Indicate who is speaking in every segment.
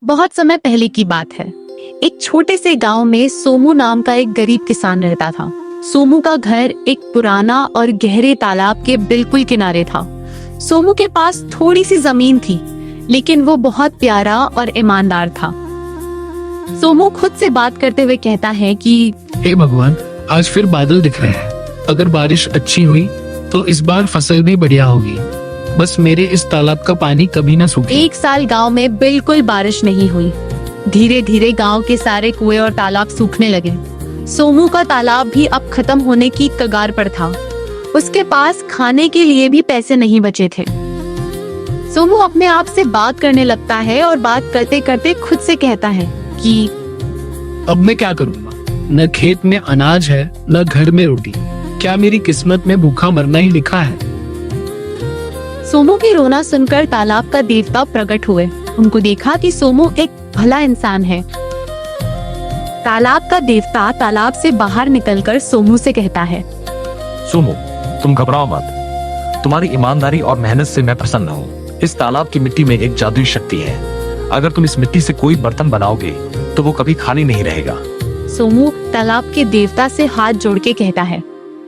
Speaker 1: बहुत समय पहले की बात है। एक छोटे से गांव में सोमू नाम का एक गरीब किसान रहता था। सोमू का घर एक पुराना और गहरे तालाब के बिल्कुल किनारे था। सोमू के पास थोड़ी सी जमीन थी, लेकिन वो बहुत प्यारा और ईमानदार था। सोमू खुद से बात करते हुए कहता है कि
Speaker 2: हे भगवान, आज फिर बादल दिख रहे हैं। अगर बारिश अच्छी हुई तो इस बार फसल भी बढ़िया होगी। बस मेरे इस तालाब का पानी कभी ना सूखे।
Speaker 1: एक साल गांव में बिल्कुल बारिश नहीं हुई। धीरे धीरे गांव के सारे कुएं और तालाब सूखने लगे। सोमू का तालाब भी अब खत्म होने की कगार पर था। उसके पास खाने के लिए भी पैसे नहीं बचे थे। सोमू अपने आप से बात करने लगता है और बात करते करते खुद से कहता है कि
Speaker 2: अब मैं क्या करूँगा? न खेत में अनाज है, न घर में रोटी। क्या मेरी किस्मत में भूखा मरना ही लिखा है?
Speaker 1: सोमू की रोना सुनकर तालाब का देवता प्रकट हुए। उनको देखा कि सोमू एक भला इंसान है। तालाब का देवता तालाब से बाहर निकलकर सोमू से कहता है,
Speaker 3: सोमू, तुम घबराओ मत। तुम्हारी ईमानदारी और मेहनत से मैं प्रसन्न हूँ। इस तालाब की मिट्टी में एक जादुई शक्ति है। अगर तुम इस मिट्टी से कोई बर्तन बनाओगे तो वो कभी खाली नहीं रहेगा।
Speaker 1: सोमू तालाब के देवता से हाथ जोड़ के कहता है,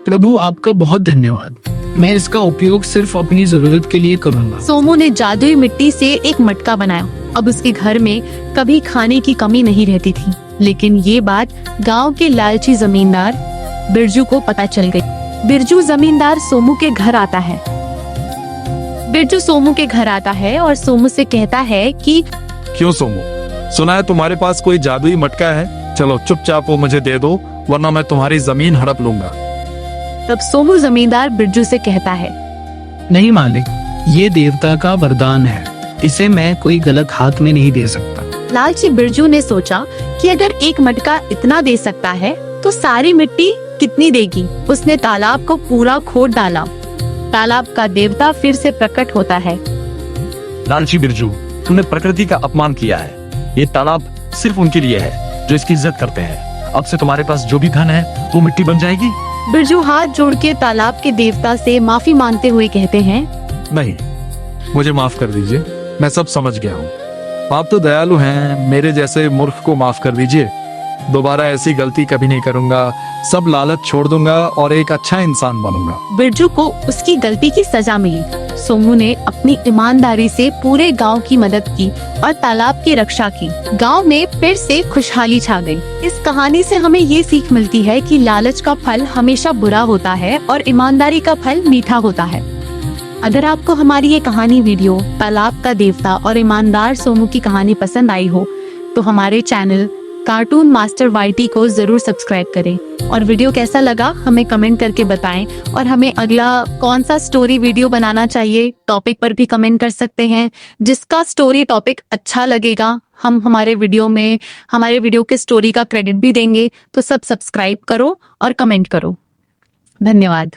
Speaker 2: प्रभु, आपका बहुत धन्यवाद। मैं इसका उपयोग सिर्फ अपनी जरूरत के लिए करूँगा।
Speaker 1: सोमू ने जादुई मिट्टी से एक मटका बनाया। अब उसके घर में कभी खाने की कमी नहीं रहती थी। लेकिन ये बात गांव के लालची जमींदार बिरजू को पता चल गई। बिरजू जमींदार सोमू के घर आता है। बिरजू सोमू के घर आता है और सोमू से कहता है कि
Speaker 4: क्यों सोमू, सुना है तुम्हारे पास कोई जादुई मटका है? चलो चुपचाप वो मुझे दे दो, वरना मैं तुम्हारी जमीन हड़प लूंगा।
Speaker 1: तब सोमू जमींदार बिरजू से कहता है,
Speaker 2: नहीं मालिक, ये देवता का वरदान है। इसे मैं कोई गलत हाथ में नहीं दे सकता।
Speaker 1: लालची बिरजू ने सोचा कि अगर एक मटका इतना दे सकता है तो सारी मिट्टी कितनी देगी। उसने तालाब को पूरा खोद डाला। तालाब का देवता फिर से प्रकट होता है।
Speaker 3: लालची बिरजू, तुमने प्रकृति का अपमान किया है। ये तालाब सिर्फ उनके लिए है जो इसकी इज्जत करते हैं। अब से तुम्हारे पास जो भी धन है वो मिट्टी बन जाएगी।
Speaker 1: बिरजू हाथ जोड़ के तालाब के देवता से माफी मांगते हुए कहते हैं,
Speaker 4: नहीं, मुझे माफ कर दीजिए। मैं सब समझ गया हूँ। आप तो दयालु हैं। मेरे जैसे मूर्ख को माफ कर दीजिए। दोबारा ऐसी गलती कभी नहीं करूंगा। सब लालच छोड़ दूंगा और एक अच्छा इंसान बनूंगा।
Speaker 1: बिरजू को उसकी गलती की सजा मिली। सोमू ने अपनी ईमानदारी से पूरे गांव की मदद की और तालाब की रक्षा की। गांव में फिर से खुशहाली छा गई। इस कहानी से हमें ये सीख मिलती है कि लालच का फल हमेशा बुरा होता है और ईमानदारी का फल मीठा होता है। अगर आपको हमारी ये कहानी वीडियो तालाब का देवता और ईमानदार सोमू की कहानी पसंद आई हो तो हमारे चैनल कार्टून मास्टर YT को जरूर सब्सक्राइब करें। और वीडियो कैसा लगा हमें कमेंट करके बताएं। और हमें अगला कौन सा स्टोरी वीडियो बनाना चाहिए टॉपिक पर भी कमेंट कर सकते हैं। जिसका स्टोरी टॉपिक अच्छा लगेगा हम हमारे वीडियो के स्टोरी का क्रेडिट भी देंगे। तो सब सब्सक्राइब करो और कमेंट करो। धन्यवाद।